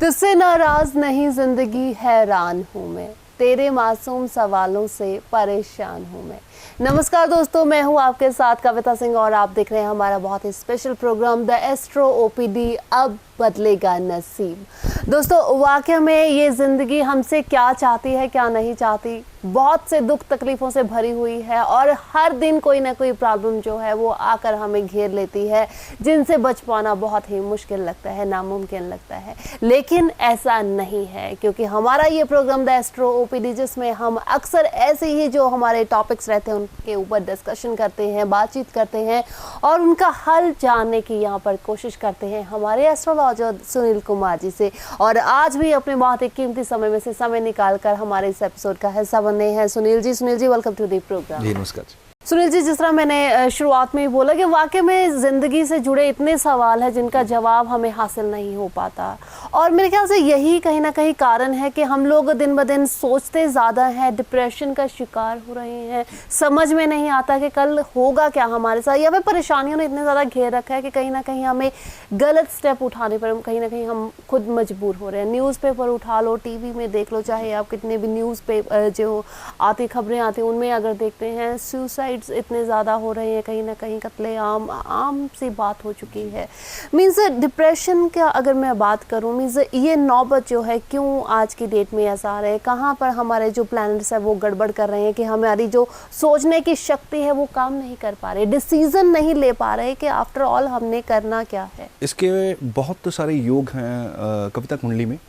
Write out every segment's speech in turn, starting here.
तुझसे नाराज नहीं जिंदगी हैरान हूँ मैं, तेरे मासूम सवालों से परेशान हूँ मैं। नमस्कार दोस्तों, मैं हूँ आपके साथ कविता सिंह और आप देख रहे हैं हमारा बहुत ही special programme the astro OPD, अब बदलेगा नसीब। दोस्तों, वाकई में ये ज़िंदगी हमसे क्या चाहती है क्या नहीं चाहती, बहुत से दुख तकलीफ़ों से भरी हुई है और हर दिन कोई ना कोई प्रॉब्लम जो है वो आकर हमें घेर लेती है, जिनसे बच पाना बहुत ही मुश्किल लगता है, नामुमकिन लगता है। लेकिन ऐसा नहीं है, क्योंकि हमारा ये प्रोग्राम द एस्ट्रो ओपीडी, जिसमें हम अक्सर ऐसे ही जो हमारे टॉपिक्स रहते हैं उनके ऊपर डिस्कशन करते हैं, बातचीत करते हैं और उनका हल जानने की यहाँ पर कोशिश करते हैं हमारे एस्ट्रोलॉजर सुनील कुमार जी से। और आज भी अपने बहुत ही कीमती समय में से समय निकाल कर हमारे इस एपिसोड का हिस्सा बने हैं Sunil ji. Welcome to the programme. जी नमस्कार। सुनील जी, जिस तरह मैंने शुरुआत में ही बोला कि वाकई में ज़िंदगी से जुड़े इतने सवाल हैं जिनका जवाब हमें हासिल नहीं हो पाता, और मेरे ख्याल से यही कहीं ना कहीं कारण है कि हम लोग दिन ब दिन सोचते ज़्यादा हैं, डिप्रेशन का शिकार हो रहे हैं, समझ में नहीं आता कि कल होगा क्या हमारे साथ, या फिर परेशानियों ने इतने ज़्यादा घेर रखा है कि कहीं ना कहीं हमें गलत स्टेप उठाने पर कहीं ना कहीं हम खुद मजबूर हो रहे हैं। न्यूज़पेपर उठा लो, टीवी में देख लो, चाहे आप कितने भी न्यूज़पेपर जो आती खबरें आती हैं उनमें अगर देखते हैं, सुसाइड इतने ज़्यादा हो रहे हैं, कहीं ना कहीं कत्ले आम सी बात हो चुकी है। मीन्स डिप्रेशन का अगर मैं बात करूँ, मीन्स ये नौबत जो है क्यों आज की डेट में ऐसा आ रहा है, कहाँ पर हमारे जो प्लैनेट्स है वो गड़बड़ कर रहे हैं कि हमारी जो सोचने की शक्ति है वो काम नहीं कर पा रहे, डिसीजन नहीं ले पा रहे कि आफ्टर ऑल हमने करना क्या है। इसके बहुत सारे योग हैं कविता कुंडली में।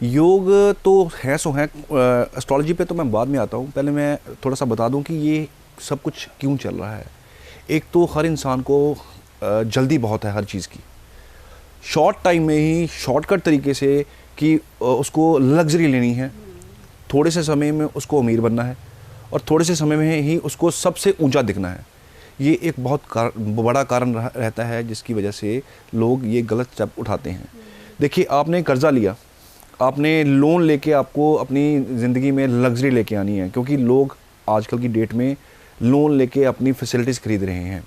योग तो है सो है, एस्ट्रोलॉजी पे तो मैं बाद में आता हूँ। पहले मैं थोड़ा सा बता दूँ कि ये सब कुछ क्यों चल रहा है। एक तो हर इंसान को जल्दी बहुत है हर चीज़ की, शॉर्ट टाइम में ही शॉर्टकट तरीके से कि उसको लग्जरी लेनी है, थोड़े से समय में उसको अमीर बनना है और थोड़े से समय में ही उसको सबसे ऊंचा दिखना है। ये एक बहुत बड़ा कारण रहता है जिसकी वजह से लोग ये गलत स्टेप उठाते हैं। देखिए, आपने कर्जा लिया, आपने लोन लेके आपको अपनी ज़िंदगी में लग्जरी लेके आनी है, क्योंकि लोग आजकल की डेट में लोन लेके अपनी फैसिलिटीज़ खरीद रहे हैं।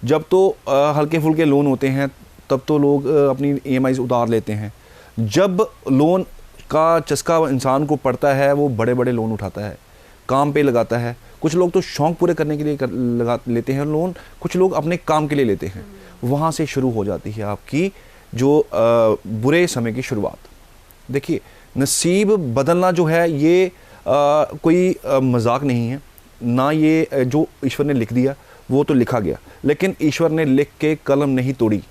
जब तो हल्के फुल्के लोन होते हैं तब तो लोग अपनी EMIs उतार लेते हैं। जब लोन का चस्का इंसान को पड़ता है वो बड़े बड़े लोन उठाता है, काम पे लगाता है। कुछ लोग तो शौक़ पूरे करने के लिए लगा लेते हैं लोन, कुछ लोग अपने काम के लिए लेते हैं। वहाँ से शुरू हो जाती है आपकी जो बुरे समय की शुरुआत। देखिए, नसीब बदलना जो है ये कोई मजाक नहीं है ना, ये जो ईश्वर ने लिख दिया वो तो लिखा गया, लेकिन ईश्वर ने लिख के कलम नहीं तोड़ी।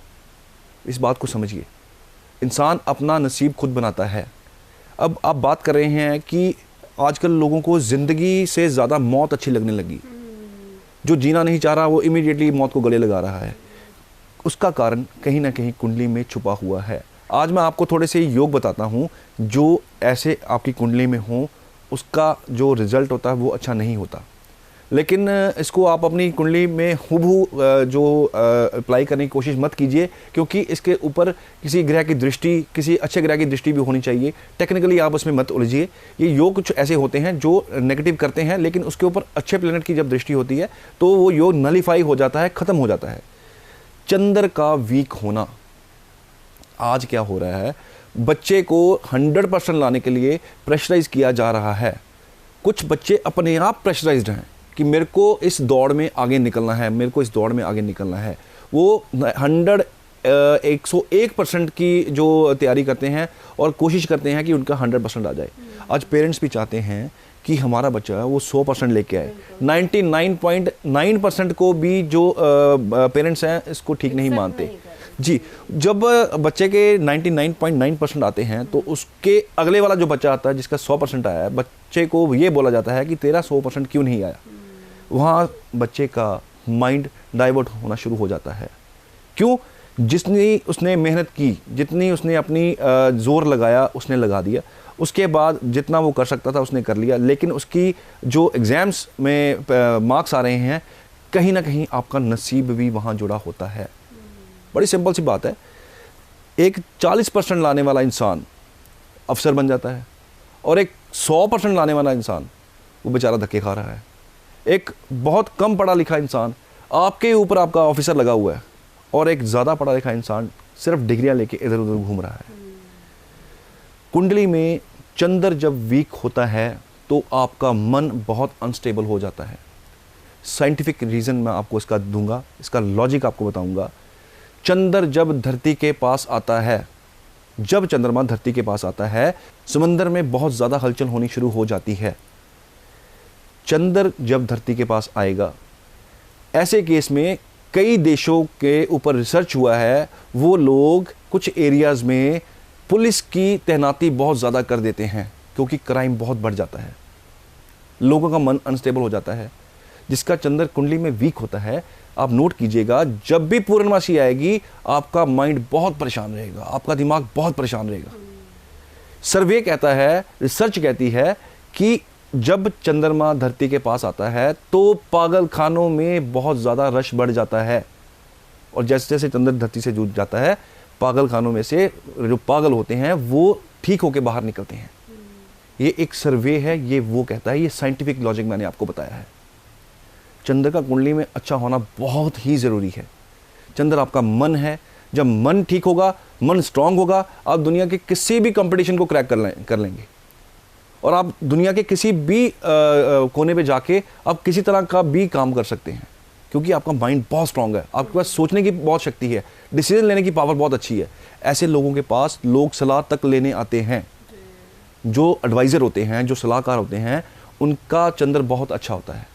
इस बात को समझिए, इंसान अपना नसीब खुद बनाता है। अब आप बात कर रहे हैं कि आजकल लोगों को ज़िंदगी से ज़्यादा मौत अच्छी लगने लगी। जो जीना नहीं चाह रहा वो इमीडिएटली मौत को गले लगा रहा है। उसका कारण कहीं ना कहीं कुंडली में छुपा हुआ है। आज मैं आपको थोड़े से योग बताता हूँ जो ऐसे आपकी कुंडली में हो, उसका जो रिज़ल्ट होता है वो अच्छा नहीं होता। लेकिन इसको आप अपनी कुंडली में हुबहू जो अप्लाई करने की कोशिश मत कीजिए, क्योंकि इसके ऊपर किसी ग्रह की दृष्टि, किसी अच्छे ग्रह की दृष्टि भी होनी चाहिए। टेक्निकली आप उसमें मत उलझिए। ये योग कुछ ऐसे होते हैं जो नेगेटिव करते हैं, लेकिन उसके ऊपर अच्छे प्लैनेट की जब दृष्टि होती है तो वो योग नलीफाई हो जाता है, ख़त्म हो जाता है। चंद्र का वीक होना, आज क्या हो रहा है, बच्चे को 100% लाने के लिए प्रेशराइज किया जा रहा है। कुछ बच्चे अपने आप प्रेशराइज्ड हैं कि मेरे को इस दौड़ में आगे निकलना है, मेरे को इस दौड़ में आगे निकलना है। वो 101% की जो तैयारी करते हैं और कोशिश करते हैं कि उनका 100% आ जाए। आज पेरेंट्स भी चाहते हैं कि हमारा बच्चा वो 100% लेके आए। 99.9% को भी जो पेरेंट्स हैं इसको ठीक नहीं मानते जी। जब बच्चे के 99.9% आते हैं तो उसके अगले वाला जो बच्चा आता है जिसका 100% आया है, बच्चे को ये बोला जाता है कि तेरा 100% क्यों नहीं आया। वहाँ बच्चे का माइंड डाइवर्ट होना शुरू हो जाता है। क्यों? जितनी उसने मेहनत की, जितनी उसने अपनी ज़ोर लगाया उसने लगा दिया, उसके बाद जितना वो कर सकता था उसने कर लिया, लेकिन उसकी जो एग्ज़ाम्स में मार्क्स आ रहे हैं, कहीं ना कहीं आपका नसीब भी वहाँ जुड़ा होता है। बड़ी सिंपल सी बात है, एक 40% लाने वाला इंसान अफसर बन जाता है और एक 100% लाने वाला इंसान वो बेचारा धक्के खा रहा है। एक बहुत कम पढ़ा लिखा इंसान आपके ऊपर आपका ऑफिसर लगा हुआ है और एक ज़्यादा पढ़ा लिखा इंसान सिर्फ डिग्रियां लेके इधर उधर घूम रहा है। कुंडली में चंद्र जब वीक होता है तो आपका मन बहुत अनस्टेबल हो जाता है। साइंटिफिक रीज़न मैं आपको इसका दूंगा, इसका लॉजिक आपको बताऊंगा। चंद्र जब धरती के पास आता है, जब चंद्रमा धरती के पास आता है, समंदर में बहुत ज़्यादा हलचल होनी शुरू हो जाती है। चंद्र जब धरती के पास आएगा, ऐसे केस में कई देशों के ऊपर रिसर्च हुआ है, वो लोग कुछ एरियाज़ में पुलिस की तैनाती बहुत ज़्यादा कर देते हैं क्योंकि क्राइम बहुत बढ़ जाता है, लोगों का मन अनस्टेबल हो जाता है। जिसका चंद्र कुंडली में वीक होता है, आप नोट कीजिएगा, जब भी पूर्णमासी आएगी आपका माइंड बहुत परेशान रहेगा, आपका दिमाग बहुत परेशान रहेगा। सर्वे कहता है, रिसर्च कहती है कि जब चंद्रमा धरती के पास आता है तो पागल खानों में बहुत ज़्यादा रश बढ़ जाता है, और जैसे जैसे चंद्र धरती से जुड़ जाता है, पागल खानों में से जो पागल होते हैं वो ठीक होके बाहर निकलते हैं। ये एक सर्वे है, ये वो कहता है, ये साइंटिफिक लॉजिक मैंने आपको बताया है। चंद्र का कुंडली में अच्छा होना बहुत ही ज़रूरी है। चंद्र आपका मन है, जब मन ठीक होगा, मन स्ट्रांग होगा, आप दुनिया के किसी भी कंपटीशन को क्रैक कर लेंगे, और आप दुनिया के किसी भी कोने पे जाके आप किसी तरह का भी काम कर सकते हैं, क्योंकि आपका माइंड बहुत स्ट्रांग है, आपके पास सोचने की बहुत शक्ति है, डिसीजन लेने की पावर बहुत अच्छी है। ऐसे लोगों के पास लोग सलाह तक लेने आते हैं। जो एडवाइज़र होते हैं, जो सलाहकार होते हैं, उनका चंद्र बहुत अच्छा होता है।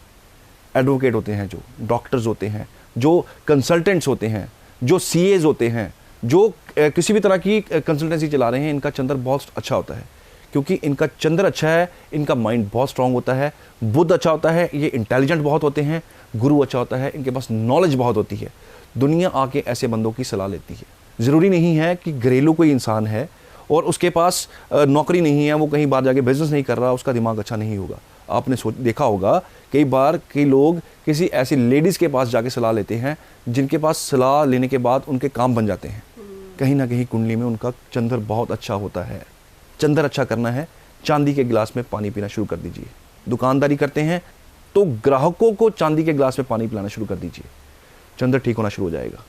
एडवोकेट होते हैं, जो डॉक्टर्स होते हैं, जो कंसल्टेंट्स होते हैं, जो सीएज होते हैं, जो किसी भी तरह की कंसल्टेंसी चला रहे हैं, इनका चंद्र बहुत अच्छा होता है, क्योंकि इनका चंद्र अच्छा है, इनका माइंड बहुत स्ट्रांग होता है, बुद्ध अच्छा होता है, ये इंटेलिजेंट बहुत होते हैं, गुरु अच्छा होता है, इनके पास नॉलेज बहुत होती है। दुनिया आके ऐसे बंदों की सलाह लेती है। ज़रूरी नहीं है कि घरेलू कोई इंसान है और उसके पास नौकरी नहीं है, वो कहीं बाहर जाके बिजनेस नहीं कर रहा, उसका दिमाग अच्छा नहीं होगा। आपने देखा होगा कई बार कई लोग किसी ऐसी लेडीज़ के पास जाके सलाह लेते हैं, जिनके पास सलाह लेने के बाद उनके काम बन जाते हैं। कहीं ना कहीं कुंडली में उनका चंद्र बहुत अच्छा होता है। चंद्र अच्छा करना है, चांदी के गिलास में पानी पीना शुरू कर दीजिए। दुकानदारी करते हैं तो ग्राहकों को चांदी के गिलास में पानी पिलाना शुरू कर दीजिए, चंद्र ठीक होना शुरू हो जाएगा।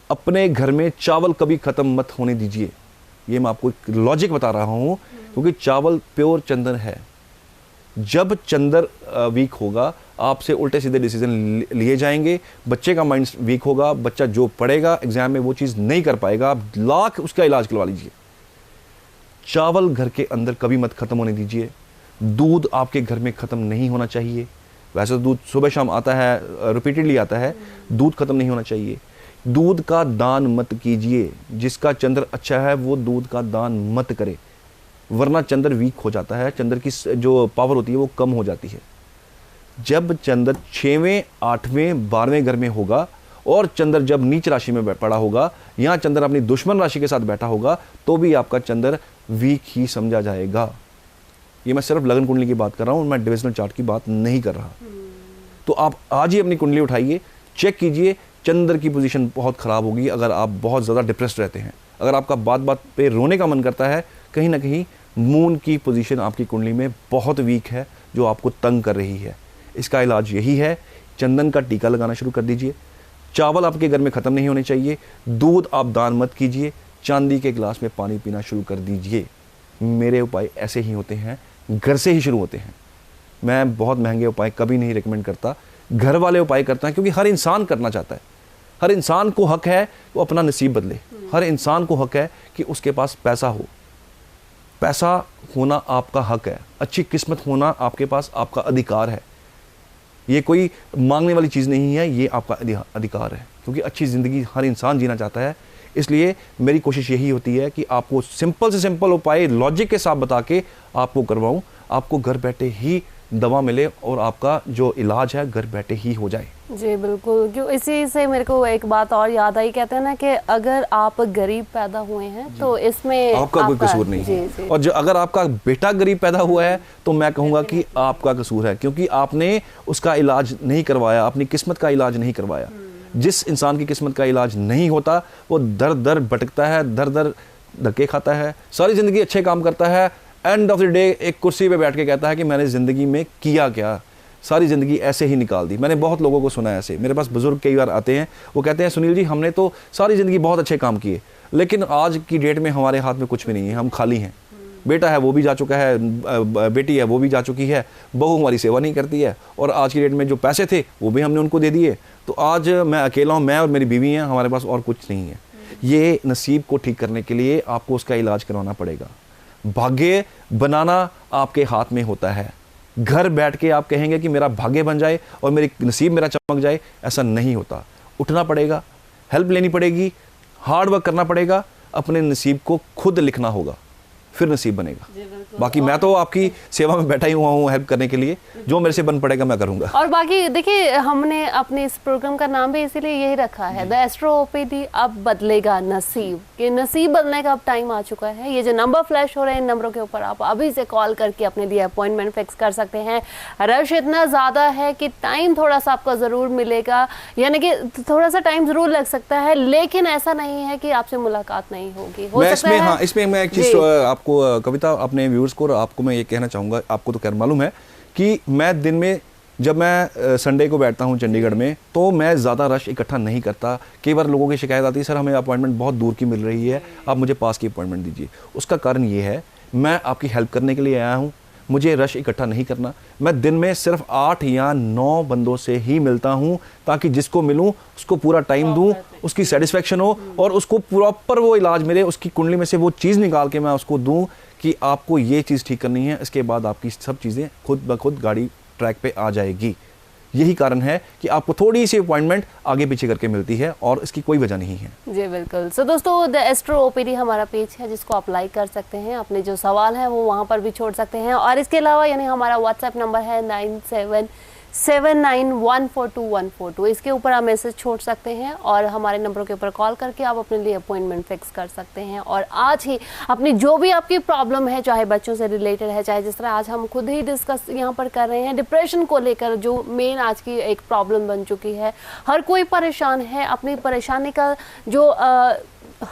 अपने घर में चावल कभी ख़त्म मत होने दीजिए। ये मैं आपको एक लॉजिक बता रहा हूँ, क्योंकि चावल प्योर चंद्र है। जब चंद्र वीक होगा, आपसे उल्टे सीधे डिसीजन लिए जाएंगे, बच्चे का माइंड वीक होगा, बच्चा जो पढ़ेगा एग्जाम में वो चीज़ नहीं कर पाएगा, आप लाख उसका इलाज करवा लीजिए। चावल घर के अंदर कभी मत ख़त्म होने दीजिए। दूध आपके घर में ख़त्म नहीं होना चाहिए। वैसे तो दूध सुबह शाम आता है, रिपीटेडली आता है, दूध ख़त्म नहीं होना चाहिए। दूध का दान मत कीजिए। जिसका चंद्र अच्छा है वो दूध का दान मत करे, वरना चंद्र वीक हो जाता है, चंद्र की जो पावर होती है वो कम हो जाती है। जब चंद्र 6वें, 8वें, 12वें घर में होगा, और चंद्र जब नीच राशि में पड़ा होगा, यहाँ चंद्र अपनी दुश्मन राशि के साथ बैठा होगा, तो भी आपका चंद्र वीक ही समझा जाएगा। ये मैं सिर्फ लगन कुंडली की बात कर रहा हूँ, मैं डिविजनल चार्ट की बात नहीं कर रहा। तो आप आज ही अपनी कुंडली उठाइए, चेक कीजिए, चंद्र की पोजीशन बहुत ख़राब होगी अगर आप बहुत ज़्यादा डिप्रेस्ड रहते हैं, अगर आपका बात बात पे रोने का मन करता है, कहीं ना कहीं मून की पोजीशन आपकी कुंडली में बहुत वीक है, जो आपको तंग कर रही है। इसका इलाज यही है, चंदन का टीका लगाना शुरू कर दीजिए। चावल आपके घर में ख़त्म नहीं होने चाहिए। दूध आप दान मत कीजिए। चांदी के गिलास में पानी पीना शुरू कर दीजिए। मेरे उपाय ऐसे ही होते हैं, घर से ही शुरू होते हैं। मैं बहुत महंगे उपाय कभी नहीं रिकमेंड करता, घर वाले उपाय करता है, क्योंकि हर इंसान करना चाहता है। हर इंसान को हक है वो अपना नसीब बदले। हर इंसान को हक है कि उसके पास पैसा हो। पैसा होना आपका हक है, अच्छी किस्मत होना आपके पास आपका अधिकार है। ये कोई मांगने वाली चीज़ नहीं है, ये आपका अधिकार है, क्योंकि अच्छी ज़िंदगी हर इंसान जीना चाहता है। इसलिए मेरी कोशिश यही होती है कि आपको सिंपल से सिंपल उपाय लॉजिक के साथ बता के आपको करवाऊँ, आपको घर बैठे ही दवा मिले और आपका जो इलाज है घर बैठे ही हो जाए। जी बिल्कुल, क्यों इसी से मेरे को एक बात और याद आई, कहते हैं ना कि अगर आप गरीब पैदा हुए हैं तो इसमें आपका कोई कसूर नहीं है, और जो अगर आपका बेटा गरीब पैदा हुआ है तो मैं कहूँगा कि आपका कसूर है, क्योंकि आपने उसका इलाज नहीं करवाया, अपनी किस्मत का इलाज नहीं करवाया। जिस इंसान की किस्मत का इलाज नहीं होता वो दर दर भटकता है, दर दर धक्के खाता है, सारी ज़िंदगी अच्छे काम करता है, एंड ऑफ द डे एक कुर्सी पे बैठ के कहता है कि मैंने ज़िंदगी में किया क्या, सारी ज़िंदगी ऐसे ही निकाल दी। मैंने बहुत लोगों को सुना है ऐसे, मेरे पास बुजुर्ग कई बार आते हैं, वो कहते हैं सुनील जी हमने तो सारी ज़िंदगी बहुत अच्छे काम किए, लेकिन आज की डेट में हमारे हाथ में कुछ भी नहीं है, हम खाली हैं। बेटा है वो भी जा चुका है, बेटी है वो भी जा चुकी है, बहू हमारी सेवा नहीं करती है, और आज की डेट में जो पैसे थे वो भी हमने उनको दे दिए। तो आज मैं अकेला हूँ, मैं और मेरी बीवी हैं, हमारे पास और कुछ नहीं है। ये नसीब को ठीक करने के लिए आपको उसका इलाज करवाना पड़ेगा। भाग्य बनाना आपके हाथ में होता है। घर बैठ के आप कहेंगे कि मेरा भाग्य बन जाए और मेरी नसीब मेरा चमक जाए, ऐसा नहीं होता। उठना पड़ेगा, हेल्प लेनी पड़ेगी, हार्ड वर्क करना पड़ेगा, अपने नसीब को खुद लिखना होगा, फिर नसीब बनेगा। बाकी मैं तो आपकी सेवा में बैठा ही हुआ हूँ हेल्प करने के लिए, जो मेरे से बन पड़ेगा मैं करूँगा। और बाकी देखिए, हमने अपने इस प्रोग्राम का नाम भी इसीलिए यही रखा है, द एस्ट्रो ओपीडी, अब बदलेगा नसीब। कि नसीब बदलने का अब टाइम आ चुका है। ये जो नंबर फ्लैश हो रहे हैं, इन नंबरों के ऊपर आप अभी से कॉल करके अपने लिए अपॉइंटमेंट फिक्स कर सकते हैं। रश इतना ज़्यादा है कि टाइम थोड़ा सा आपका ज़रूर मिलेगा, यानी कि थोड़ा सा टाइम ज़रूर लग सकता है, लेकिन ऐसा नहीं है कि आपसे मुलाकात नहीं होगी। हो सकता है। हाँ, इसमें मैं एक चीज़ आपको कविता, अपने व्यूअर्स को और आपको मैं ये कहना चाहूँगा, आपको तो खैर मालूम है कि मैं दिन में जब मैं संडे को बैठता हूँ चंडीगढ़ में, तो मैं ज़्यादा रश इकट्ठा नहीं करता। कई बार लोगों की शिकायत आती है, सर हमें अपॉइंटमेंट बहुत दूर की मिल रही है, आप मुझे पास की अपॉइंटमेंट दीजिए। उसका कारण ये है, मैं आपकी हेल्प करने के लिए आया हूँ, मुझे रश इकट्ठा नहीं करना। मैं दिन में सिर्फ 8 या 9 बंदों से ही मिलता हूँ, ताकि जिसको मिलूँ उसको पूरा टाइम दूँ, उसकी सेटिस्फेक्शन हो और उसको प्रॉपर वो इलाज मेरे उसकी कुंडली में से वो चीज़ निकाल के मैं उसको दूँ कि आपको ये चीज़ ठीक करनी है, इसके बाद आपकी सब चीज़ें खुद ब खुद गाड़ी ट्रैक पे आ जाएगी। यही कारण है कि आपको थोड़ी सी अपॉइंटमेंट आगे पीछे करके मिलती है, और इसकी कोई वजह नहीं है। जी बिल्कुल। सो दोस्तों, द एस्ट्रो ओपीडी हमारा पेज है, जिसको आप लाइक कर सकते हैं, अपने जो सवाल हैं वो वहाँ पर भी छोड़ सकते हैं। और इसके अलावा यानी हमारा व्हाट्सएप नंबर है 9779142142। इसके ऊपर आप मैसेज छोड़ सकते हैं और हमारे नंबरों के ऊपर कॉल करके आप अपने लिए अपॉइंटमेंट फिक्स कर सकते हैं। और आज ही अपनी जो भी आपकी प्रॉब्लम है, चाहे बच्चों से रिलेटेड है, चाहे जिस तरह आज हम खुद ही डिस्कस यहाँ पर कर रहे हैं, डिप्रेशन को लेकर जो मेन आज की एक प्रॉब्लम बन चुकी है, हर कोई परेशान है, अपनी परेशानी का जो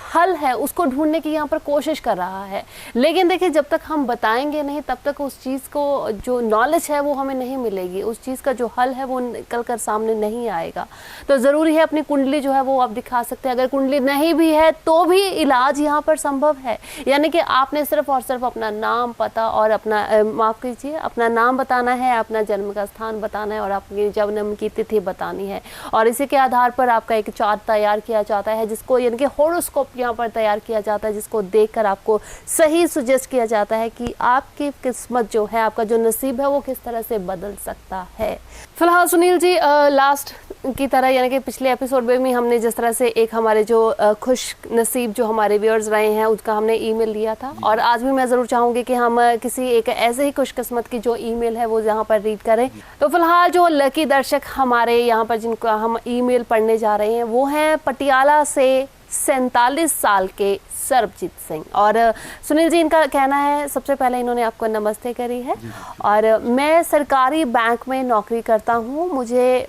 हल है उसको ढूंढने की यहाँ पर कोशिश कर रहा है। लेकिन देखिए, जब तक हम बताएंगे नहीं, तब तक उस चीज़ को जो नॉलेज है वो हमें नहीं मिलेगी, उस चीज़ का जो हल है वो निकल कर सामने नहीं आएगा। तो ज़रूरी है अपनी कुंडली जो है वो आप दिखा सकते हैं। अगर कुंडली नहीं भी है तो भी इलाज यहाँ पर संभव है। यानी कि आपने सिर्फ और सिर्फ अपना नाम, पता और अपना माफ़ कीजिए, अपना नाम बताना है, अपना जन्म का स्थान बताना है और आपकी जन्म की तिथि बतानी है। और इसी के आधार पर आपका एक चार्ट तैयार किया जाता है, जिसको यानी कि हॉरोस्कोप यहाँ पर तैयार किया जाता है, जिसको देखकर आपको सही सुजेस्ट किया जाता है कि आपकी किस्मत जो है, आपका जो नसीब है वो किस तरह से बदल सकता है। फिलहाल सुनील जी, लास्ट की तरह यानी कि पिछले एपिसोड में भी हमने जिस तरह से एक हमारे जो खुश नसीब जो हमारे व्यूअर्स रहे हैं उसका हमने ईमेल लिया था, और आज भी मैं ज़रूर चाहूँगी कि हम किसी एक ऐसे ही खुशकिस्मत की जो ईमेल है वो यहाँ पर रीड करें। तो फिलहाल जो लकी दर्शक हमारे यहाँ पर जिनका हम ईमेल पढ़ने जा रहे हैं वो हैं पटियाला से 47 साल के सरबजीत सिंह। और सुनील जी, इनका कहना है, सबसे पहले इन्होंने आपको नमस्ते करी है, और मैं सरकारी बैंक में नौकरी करता हूँ। मुझे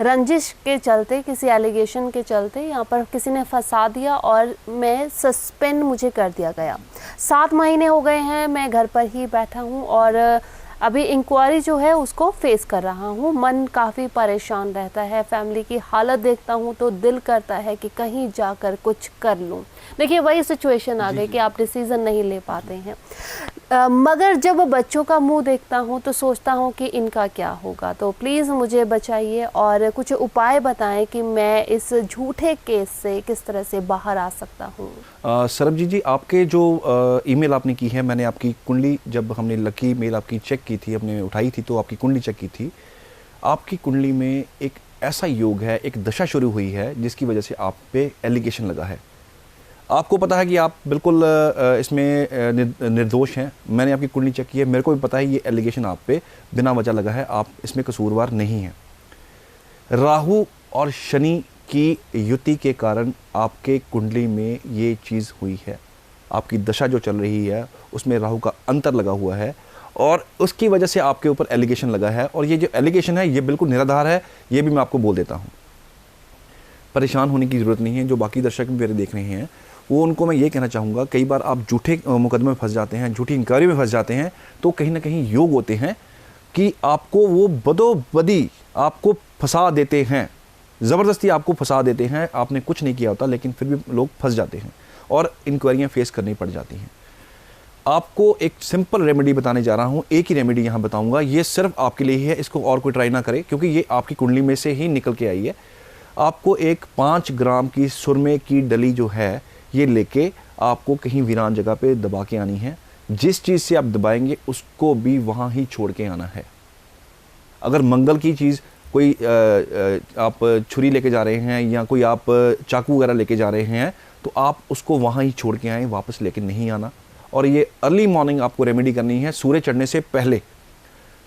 रंजिश के चलते, किसी एलिगेशन के चलते यहाँ पर किसी ने फंसा दिया और मैं सस्पेंड मुझे कर दिया गया। 7 महीने हो गए हैं, मैं घर पर ही बैठा हूँ और अभी इंक्वायरी जो है उसको फेस कर रहा हूँ। मन काफ़ी परेशान रहता है, फैमिली की हालत देखता हूँ तो दिल करता है कि कहीं जाकर कुछ कर लूँ। देखिए, वही सिचुएशन आ गई कि आप डिसीज़न नहीं ले पाते हैं। मगर जब बच्चों का मुंह देखता हूँ तो सोचता हूँ कि इनका क्या होगा। तो प्लीज़ मुझे बचाइए और कुछ उपाय बताएं कि मैं इस झूठे केस से किस तरह से बाहर आ सकता हूँ। सरबजीत जी, आपके जो ईमेल आपने की है, मैंने आपकी कुंडली, जब हमने लकी मेल आपकी चेक की थी, हमने उठाई थी तो आपकी कुंडली चेक की थी। आपकी कुंडली में एक ऐसा योग है, एक दशा शुरू हुई है जिसकी वजह से आप पे एलिगेशन लगा है। आपको पता है कि आप बिल्कुल इसमें निर्दोष हैं। मैंने आपकी कुंडली चेक की है, मेरे को भी पता है ये एलिगेशन आप पे बिना वजह लगा है, आप इसमें कसूरवार नहीं हैं। राहु और शनि की युति के कारण आपके कुंडली में ये चीज़ हुई है। आपकी दशा जो चल रही है उसमें राहु का अंतर लगा हुआ है और उसकी वजह से आपके ऊपर एलिगेशन लगा है। और ये जो एलिगेशन है ये बिल्कुल निराधार है, ये भी मैं आपको बोल देता हूँ। परेशान होने की ज़रूरत नहीं है। जो बाकी दर्शक मेरे देख रहे हैं वो उनको मैं ये कहना चाहूँगा, कई बार आप झूठे मुकदमे में फंस जाते हैं, झूठी इंक्वायरी में फंस जाते हैं, तो कहीं ना कहीं योग होते हैं कि आपको वो बदोबदी आपको फंसा देते हैं, ज़बरदस्ती आपको फंसा देते हैं। आपने कुछ नहीं किया होता लेकिन फिर भी लोग फंस जाते हैं और इंक्वायरियाँ फेस करनी पड़ जाती हैं। आपको एक सिंपल रेमेडी बताने जा रहा हूँ, एक ही रेमेडी यहाँ बताऊँगा, ये सिर्फ आपके लिए ही है, इसको और कोई ट्राई ना करे क्योंकि ये आपकी कुंडली में से ही निकल के आई है। आपको एक 5 ग्राम की सुरमे की डली जो है ये लेके आपको कहीं वीरान जगह पे दबा के आनी है। जिस चीज़ से आप दबाएंगे उसको भी वहाँ ही छोड़ के आना है। अगर मंगल की चीज़ कोई आप छुरी लेके जा रहे हैं या कोई आप चाकू वगैरह लेके जा रहे हैं तो आप उसको वहाँ ही छोड़ के आएँ, वापस लेके नहीं आना। और ये अर्ली मॉर्निंग आपको रेमेडी करनी है सूर्य चढ़ने से पहले।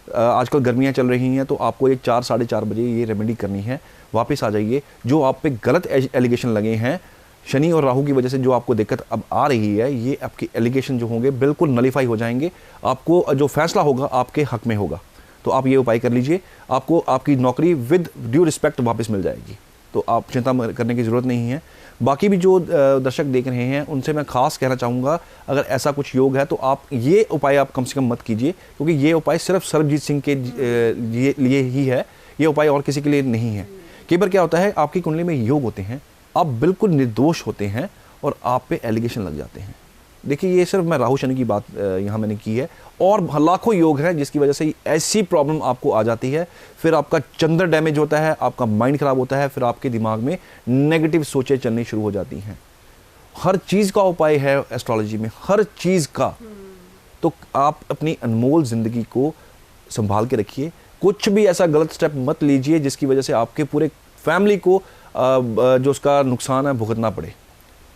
आजकल गर्मियाँ चल रही हैं तो आपको ये 4 साढ़े 4 बजे ये रेमेडी करनी है। वापस आ जाइए। जो आप पे गलत एलिगेशन लगे हैं शनि और राहु की वजह से, जो आपको दिक्कत अब आ रही है, ये आपके एलिगेशन जो होंगे बिल्कुल नलीफाई हो जाएंगे। आपको जो फैसला होगा आपके हक में होगा। तो आप ये उपाय कर लीजिए, आपको आपकी नौकरी विद ड्यू रिस्पेक्ट वापस मिल जाएगी। तो आप चिंता करने की ज़रूरत नहीं है। बाकी भी जो दर्शक देख रहे हैं उनसे मैं खास कहना चाहूँगा, अगर ऐसा कुछ योग है तो आप ये उपाय आप कम से कम मत कीजिए क्योंकि ये उपाय सिर्फ सरबजीत सिंह के लिए ही है, ये उपाय और किसी के लिए नहीं है। कई बार क्या होता है, आपकी कुंडली में योग होते हैं, आप बिल्कुल निर्दोष होते हैं और आप पे एलिगेशन लग जाते हैं। देखिए, ये सिर्फ मैं राहु शनि की बात यहाँ मैंने की है, और लाखों योग हैं जिसकी वजह से ऐसी प्रॉब्लम आपको आ जाती है। फिर आपका चंद्र डैमेज होता है, आपका माइंड खराब होता है, फिर आपके दिमाग में नेगेटिव सोचें चलनी शुरू हो जाती हैं। हर चीज़ का उपाय है एस्ट्रोलॉजी में, हर चीज़ का। तो आप अपनी अनमोल ज़िंदगी को संभाल के रखिए। कुछ भी ऐसा गलत स्टेप मत लीजिए जिसकी वजह से आपके पूरे फैमिली को जो उसका नुकसान है भुगतना पड़े।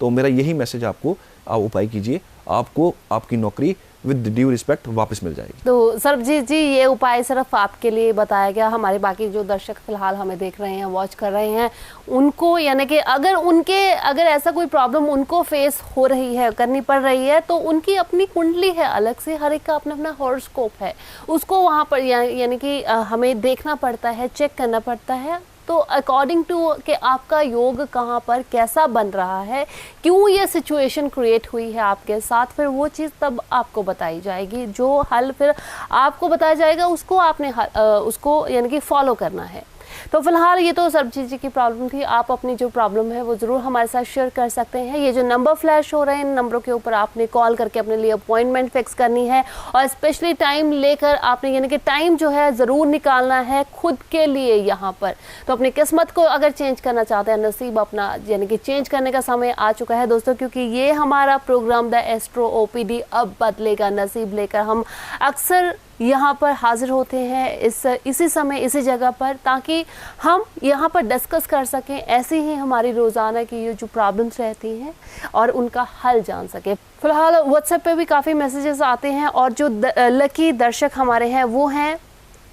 तो मेरा यही मैसेज आपको, आप उपाय कीजिए, आपको आपकी नौकरी विद ड्यू रिस्पेक्ट वापस मिल जाएगी। तो सरबजीत जी, ये उपाय सिर्फ आपके लिए बताया गया। हमारे बाकी जो दर्शक फिलहाल हमें देख रहे हैं, वॉच कर रहे हैं, उनको यानी कि अगर ऐसा कोई प्रॉब्लम उनको फेस हो रही है, करनी पड़ रही है, तो उनकी अपनी कुंडली है अलग से, हर एक का अपना अपना हॉरोस्कोप है, उसको वहाँ पर यानी कि हमें देखना पड़ता है, चेक करना पड़ता है। तो अकॉर्डिंग टू कि आपका योग कहाँ पर कैसा बन रहा है, क्यों ये सिचुएशन क्रिएट हुई है आपके साथ, फिर वो चीज़ तब आपको बताई जाएगी। जो हल फिर आपको बताया जाएगा उसको आपने उसको यानी कि फॉलो करना है। तो फिलहाल ये तो सरबजीत जी की प्रॉब्लम थी। आप अपनी जो प्रॉब्लम है वो ज़रूर हमारे साथ शेयर कर सकते हैं। ये जो नंबर फ्लैश हो रहे हैं, इन नंबरों के ऊपर आपने कॉल करके अपने लिए अपॉइंटमेंट फिक्स करनी है और स्पेशली टाइम लेकर आपने यानी कि टाइम जो है ज़रूर निकालना है खुद के लिए यहाँ पर। तो अपनी किस्मत को अगर चेंज करना चाहते हैं, नसीब अपना यानी कि चेंज करने का समय आ चुका है दोस्तों, क्योंकि ये हमारा प्रोग्राम द एस्ट्रो OPD अब बदलेगा नसीब लेकर हम अक्सर यहाँ पर हाजिर होते हैं इसी समय इसी जगह पर, ताकि हम यहाँ पर डिस्कस कर सकें ऐसी ही हमारी रोज़ाना की ये जो प्रॉब्लम्स रहती हैं और उनका हल जान सकें। फिलहाल व्हाट्सएप पे भी काफ़ी मैसेजेस आते हैं और जो लकी दर्शक हमारे हैं वो हैं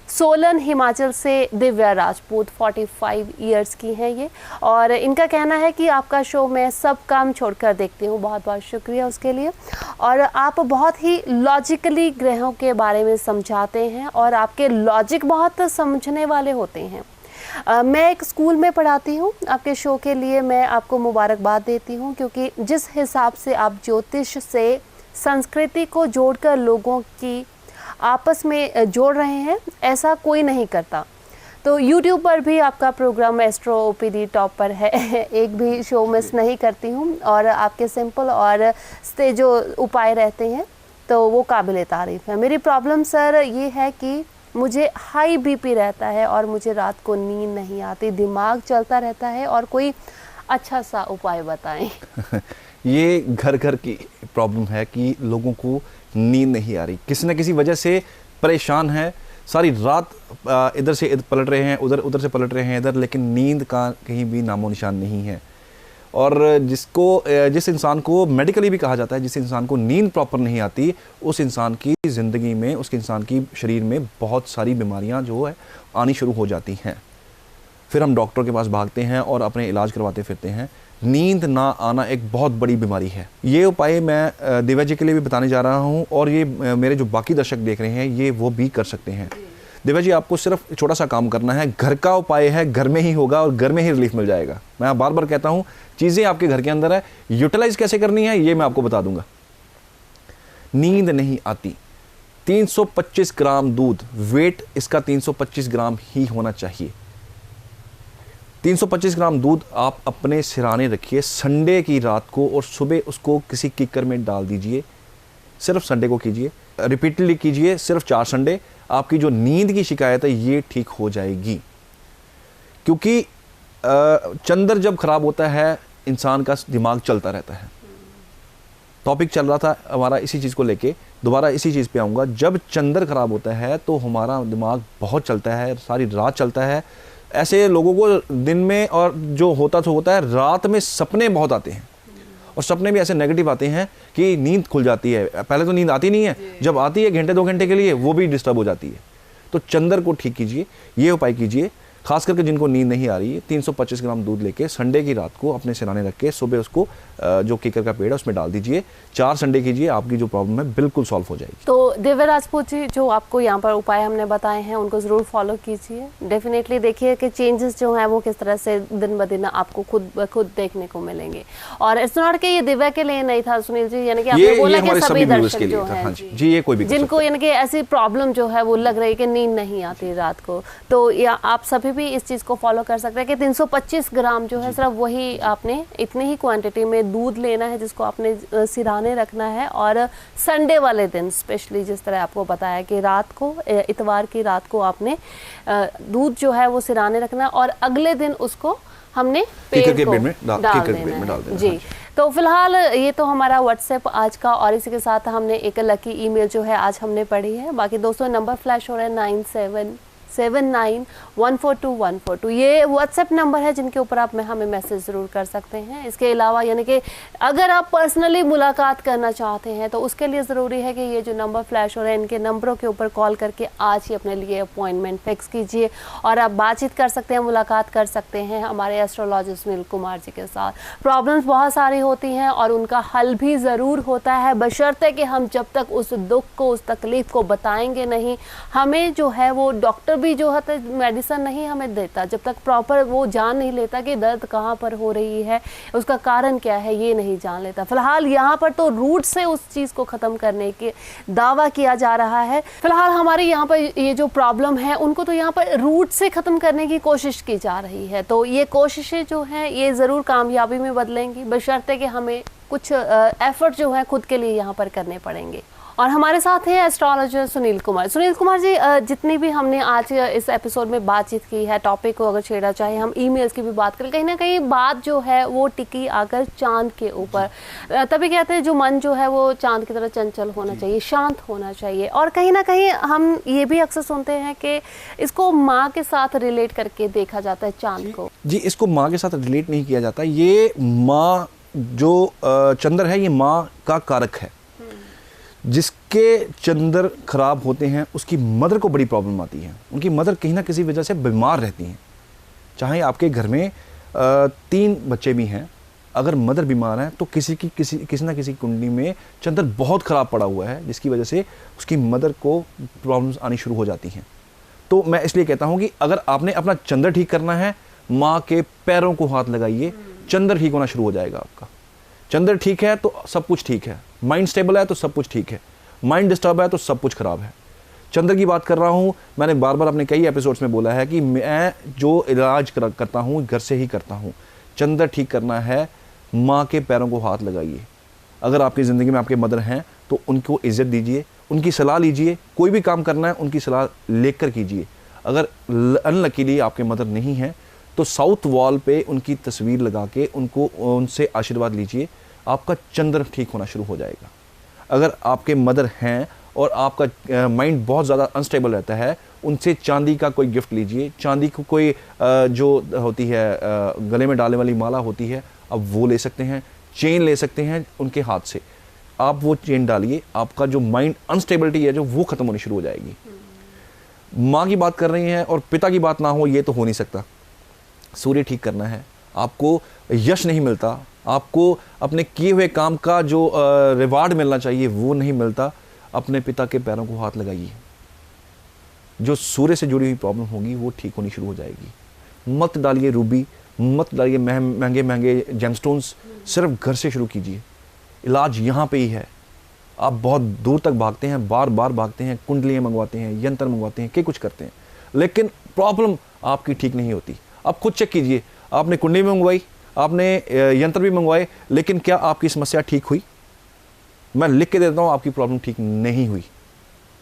सोलन हिमाचल से दिव्या राजपूत, 45 इयर्स की हैं ये, और इनका कहना है कि आपका शो मैं सब काम छोड़कर देखती हूँ। बहुत बहुत शुक्रिया उसके लिए। और आप बहुत ही लॉजिकली ग्रहों के बारे में समझाते हैं और आपके लॉजिक बहुत समझने वाले होते हैं। मैं एक स्कूल में पढ़ाती हूँ। आपके शो के लिए मैं आपको मुबारकबाद देती हूँ, क्योंकि जिस हिसाब से आप ज्योतिष से संस्कृति को जोड़कर लोगों की आपस में जोड़ रहे हैं, ऐसा कोई नहीं करता। तो YouTube पर भी आपका प्रोग्राम एस्ट्रो OPD टॉप पर है, एक भी शो मिस नहीं करती हूँ। और आपके सिंपल और जो उपाय रहते हैं तो वो काबिल तारीफ़ है। मेरी प्रॉब्लम सर ये है कि मुझे हाई BP रहता है और मुझे रात को नींद नहीं आती, दिमाग चलता रहता है, और कोई अच्छा सा उपाय बताएं। ये घर घर की प्रॉब्लम है कि लोगों को नींद नहीं आ रही, किसी न किसी वजह से परेशान है, सारी रात इधर से इधर पलट रहे हैं, उधर से पलट रहे हैं इधर, लेकिन नींद का कहीं भी नामो निशान नहीं है। और जिस इंसान को मेडिकली भी कहा जाता है, जिस इंसान को नींद प्रॉपर नहीं आती, उस इंसान की ज़िंदगी में, उस इंसान की शरीर में बहुत सारी बीमारियां जो है आनी शुरू हो जाती हैं। फिर हम डॉक्टर के पास भागते हैं और अपने इलाज करवाते फिरते हैं। नींद ना आना एक बहुत बड़ी बीमारी है। ये उपाय मैं दिव्या जी के लिए भी बताने जा रहा हूँ, और ये मेरे जो बाकी दर्शक देख रहे हैं ये वो भी कर सकते हैं। दिव्या जी, आपको सिर्फ छोटा सा काम करना है, घर का उपाय है, घर में ही होगा और घर में ही रिलीफ मिल जाएगा। मैं बार बार कहता हूँ, चीज़ें आपके घर के अंदर है, यूटिलाइज कैसे करनी है ये मैं आपको बता दूंगा। नींद नहीं आती, 325 ग्राम दूध, वेट इसका 325 ग्राम ही होना चाहिए। 325 ग्राम दूध आप अपने सिराने रखिए संडे की रात को, और सुबह उसको किसी किकर में डाल दीजिए। सिर्फ संडे को कीजिए, रिपीटेडली कीजिए, सिर्फ 4 संडे, आपकी जो नींद की शिकायत है ये ठीक हो जाएगी। क्योंकि चंद्र जब खराब होता है इंसान का दिमाग चलता रहता है। टॉपिक चल रहा था हमारा इसी चीज़ को लेके, दोबारा इसी चीज़ पे आऊँगा। जब चंद्र खराब होता है तो हमारा दिमाग बहुत चलता है, सारी रात चलता है। ऐसे लोगों को दिन में और जो होता तो होता है, रात में सपने बहुत आते हैं, और सपने भी ऐसे नेगेटिव आते हैं कि नींद खुल जाती है। पहले तो नींद आती नहीं है, जब आती है घंटे 2 घंटे के लिए वो भी डिस्टर्ब हो जाती है। तो चंद्र को ठीक कीजिए, ये उपाय कीजिए। खास करके जिनको नींद नहीं आ रही है, 325 ग्राम दूध लेके संडे की रात को अपने सिराने रख के सुबह उसको जो कीकर का पेड़ है उसमें डाल दीजिए। 4 संडे कीजिए, आपकी जो प्रॉब्लम है बिल्कुल सॉल्व हो जाएगी। तो दिव्या राजपूत जी, जो आपको यहाँ पर उपाय हमने बताए हैं उनको ज़रूर फॉलो कीजिए। डेफिनेटली देखिए कि चेंजेस जो हैं वो किस तरह से दिन ब दिन आपको खुद देखने को मिलेंगे। और इट्स नॉट कि ये दिव्या के लिए नहीं था सुनील जी, यानी कि आपने बोला कि सभी दर्शक जो हैं जी, ये कोई भी जिनको यानी कि ऐसी प्रॉब्लम जो है वो लग रही है कि नींद नहीं आती रात को, तो या आप सभी भी इस चीज़ को फॉलो कर सकते हैं कि 325 ग्राम जो है सिर्फ वही आपने इतनी ही क्वांटिटी में दूध लेना है जिसको आपने सिराने रखना है। और संडे वाले दिन स्पेशली जिस तरह आपको बताया कि रात को, इतवार की रात को आपने दूध जो है वो सिराने रखना है और अगले दिन उसको हमने पेड़ में डाल देना है। जी, तो फिलहाल ये तो हमारा व्हाट्सएप आज का, और इसी के साथ हमने एक लकी ईमेल जो है आज हमने पढ़ी है। बाकी दोस्तों नंबर फ्लैश हो रहा है 9779142142। ये व्हाट्सएप नंबर है जिनके ऊपर आप हमें मैसेज ज़रूर कर सकते हैं। इसके अलावा यानी कि अगर आप पर्सनली मुलाकात करना चाहते हैं तो उसके लिए ज़रूरी है कि ये जो नंबर फ्लैश हो रहे हैं इनके नंबरों के ऊपर कॉल करके आज ही अपने लिए अपॉइंटमेंट फिक्स कीजिए और आप बातचीत कर सकते हैं, मुलाकात कर सकते हैं हमारे एस्ट्रोलॉजिस्ट सुनील कुमार जी के साथ। प्रॉब्लम्स बहुत सारी होती हैं और उनका हल भी ज़रूर होता है, बशर्ते कि हम जब तक उस दुख को, उस तकलीफ़ को बताएंगे नहीं। हमें जो है वो डॉक्टर भी जो है मेडिसिन नहीं हमें देता जब तक प्रॉपर वो जान नहीं लेता कि दर्द कहाँ पर हो रही है, उसका कारण क्या है, ये नहीं जान लेता। फिलहाल यहाँ पर तो रूट से उस चीज़ को ख़त्म करने के दावा किया जा रहा है। फिलहाल हमारे यहाँ पर ये जो प्रॉब्लम है उनको तो यहाँ पर रूट से ख़त्म करने की कोशिश की जा रही है। तो ये कोशिशें जो हैं ये ज़रूर कामयाबी में बदलेंगी, बशर्ते कि हमें कुछ एफर्ट जो है खुद के लिए यहाँ पर करने पड़ेंगे। और हमारे साथ हैं एस्ट्रोलॉजर सुनील कुमार। सुनील कुमार जी, जितनी भी हमने आज इस एपिसोड में बातचीत की है, टॉपिक को अगर छेड़ा, चाहे हम ईमेल्स की भी बात करें, कहीं ना कहीं बात जो है वो टिकी आकर चांद के ऊपर। तभी कहते हैं जो मन जो है वो चांद की तरह चंचल होना चाहिए, शांत होना चाहिए। और कहीं ना कहीं हम ये भी अक्सर सुनते हैं कि इसको माँ के साथ रिलेट करके देखा जाता है चांद को। जी, इसको माँ के साथ रिलेट नहीं किया जाता। ये माँ जो चंद्र है ये माँ का कारक है। जिसके चंद्र खराब होते हैं उसकी मदर को बड़ी प्रॉब्लम आती है। उनकी मदर कहीं ना किसी वजह से बीमार रहती हैं। चाहे आपके घर में 3 बच्चे भी हैं, अगर मदर बीमार है तो किसी ना किसी कुंडली में चंद्र बहुत ख़राब पड़ा हुआ है, जिसकी वजह से उसकी मदर को प्रॉब्लम्स आनी शुरू हो जाती हैं। तो मैं इसलिए कहता हूँ कि अगर आपने अपना चंद्र ठीक करना है, माँ के पैरों को हाथ लगाइए, चंद्र ठीक होना शुरू हो जाएगा आपका। चंद्र ठीक है तो सब कुछ ठीक है, माइंड स्टेबल है तो सब कुछ ठीक है, माइंड डिस्टर्ब है तो सब कुछ खराब है। चंद्र की बात कर रहा हूँ, मैंने बार बार अपने कई एपिसोड्स में बोला है कि मैं जो इलाज करता हूँ घर से ही करता हूँ। चंद्र ठीक करना है, माँ के पैरों को हाथ लगाइए। अगर आपकी ज़िंदगी में आपके मदर हैं तो उनको इज़्ज़त दीजिए, उनकी सलाह लीजिए। कोई भी काम करना है उनकी सलाह लेकर कीजिए। अगर अनलकीली आपके मदर नहीं है तो साउथ वॉल पे उनकी तस्वीर लगा के उनसे आशीर्वाद लीजिए, आपका चंद्र ठीक होना शुरू हो जाएगा। अगर आपके मदर हैं और आपका माइंड बहुत ज़्यादा अनस्टेबल रहता है, उनसे चांदी का कोई गिफ्ट लीजिए। चांदी को कोई जो होती है गले में डालने वाली माला होती है, आप वो ले सकते हैं। चेन ले सकते हैं उनके हाथ से, आप वो चेन डालिए, आपका जो माइंड अनस्टेबिलिटी है जो वो ख़त्म होनी शुरू हो जाएगी। माँ की बात कर रही हैं और पिता की बात ना हो, ये तो हो नहीं सकता। सूर्य ठीक करना है, आपको यश नहीं मिलता, आपको अपने किए हुए काम का जो रिवार्ड मिलना चाहिए वो नहीं मिलता, अपने पिता के पैरों को हाथ लगाइए। जो सूर्य से जुड़ी हुई प्रॉब्लम होगी वो ठीक होनी शुरू हो जाएगी। मत डालिए रूबी, मत डालिए महंगे महंगे जेमस्टोन्स, सिर्फ घर से शुरू कीजिए। इलाज यहाँ पे ही है। आप बहुत दूर तक भागते हैं, बार बार भागते हैं, कुंडलियाँ मंगवाते हैं, यंत्र मंगवाते हैं, क्या कुछ करते हैं, लेकिन प्रॉब्लम आपकी ठीक नहीं होती। आप खुद चेक कीजिए, आपने कुंडली भी मंगवाई, आपने यंत्र भी मंगवाए, लेकिन क्या आपकी समस्या ठीक हुई? मैं लिख के देता हूँ आपकी प्रॉब्लम ठीक नहीं हुई,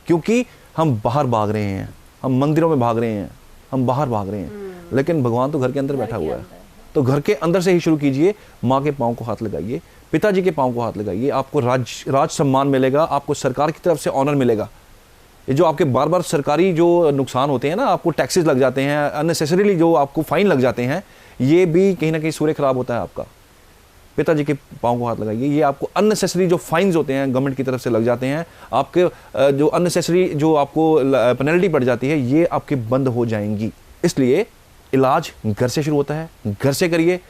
क्योंकि हम बाहर भाग रहे हैं, हम मंदिरों में भाग रहे हैं, हम बाहर भाग रहे हैं, लेकिन भगवान तो घर के अंदर बैठा हुआ है। तो घर के अंदर से ही शुरू कीजिए। माँ के पाँव को हाथ लगाइए, पिताजी के पाँव को हाथ लगाइए, आपको राज सम्मान मिलेगा, आपको सरकार की तरफ से ऑनर मिलेगा। ये जो आपके बार बार सरकारी जो नुकसान होते हैं ना, आपको टैक्सेस लग जाते हैं, अननेसेसरीली जो आपको फाइन लग जाते हैं, ये भी कहीं ना कहीं सूर्य खराब होता है आपका। पिताजी के पाँव को हाथ लगाइए। ये आपको अननेसेसरी जो फाइन्स होते हैं गवर्नमेंट की तरफ से लग जाते हैं, आपके जो अननेसेसरी जो आपको पेनल्टी पड़ जाती है, ये आपके बंद हो जाएंगी। इसलिए इलाज घर से शुरू होता है, घर से करिए,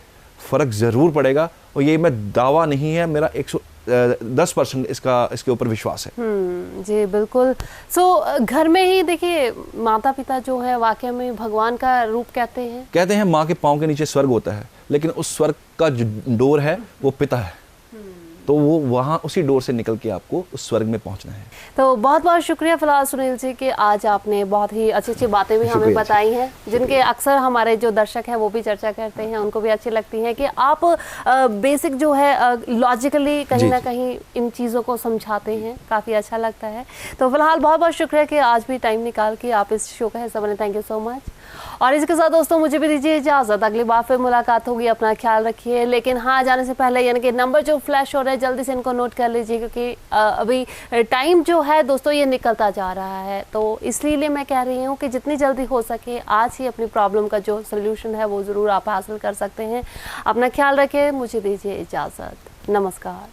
फ़र्क ज़रूर पड़ेगा। और ये मैं दावा नहीं है, मेरा 110% इसके ऊपर विश्वास है। जी बिल्कुल। घर में ही देखिए, माता पिता जो है वाकई में भगवान का रूप कहते हैं माँ के पाँव के नीचे स्वर्ग होता है, लेकिन उस स्वर्ग का जो डोर है वो पिता है, तो वो वहाँ उसी डोर से निकल के आपको उस स्वर्ग में पहुंचना है। तो बहुत बहुत शुक्रिया फिलहाल सुनील जी कि आज आपने बहुत ही अच्छी अच्छी बातें भी हमें बताई हैं, जिनके अक्सर हमारे जो दर्शक हैं वो भी चर्चा करते हैं, उनको भी अच्छी लगती हैं कि आप बेसिक जो है लॉजिकली कहीं ना कहीं इन चीज़ों को समझाते हैं, काफ़ी अच्छा लगता है। तो फिलहाल बहुत बहुत शुक्रिया कि आज भी टाइम निकाल के आप इस शो का हिस्सा बने। Thank you so much. और इसके साथ दोस्तों मुझे भी दीजिए इजाज़त, अगली बार फिर मुलाकात होगी, अपना ख्याल रखिए। लेकिन हाँ, जाने से पहले यानी कि नंबर जो फ्लैश हो रहा है जल्दी से इनको नोट कर लीजिए, क्योंकि अभी टाइम जो है दोस्तों ये निकलता जा रहा है। तो इसलिए मैं कह रही हूँ कि जितनी जल्दी हो सके आज ही अपनी प्रॉब्लम का जो सोल्यूशन है वो ज़रूर आप हासिल कर सकते हैं। अपना ख्याल रखें, मुझे दीजिए इजाज़त, नमस्कार।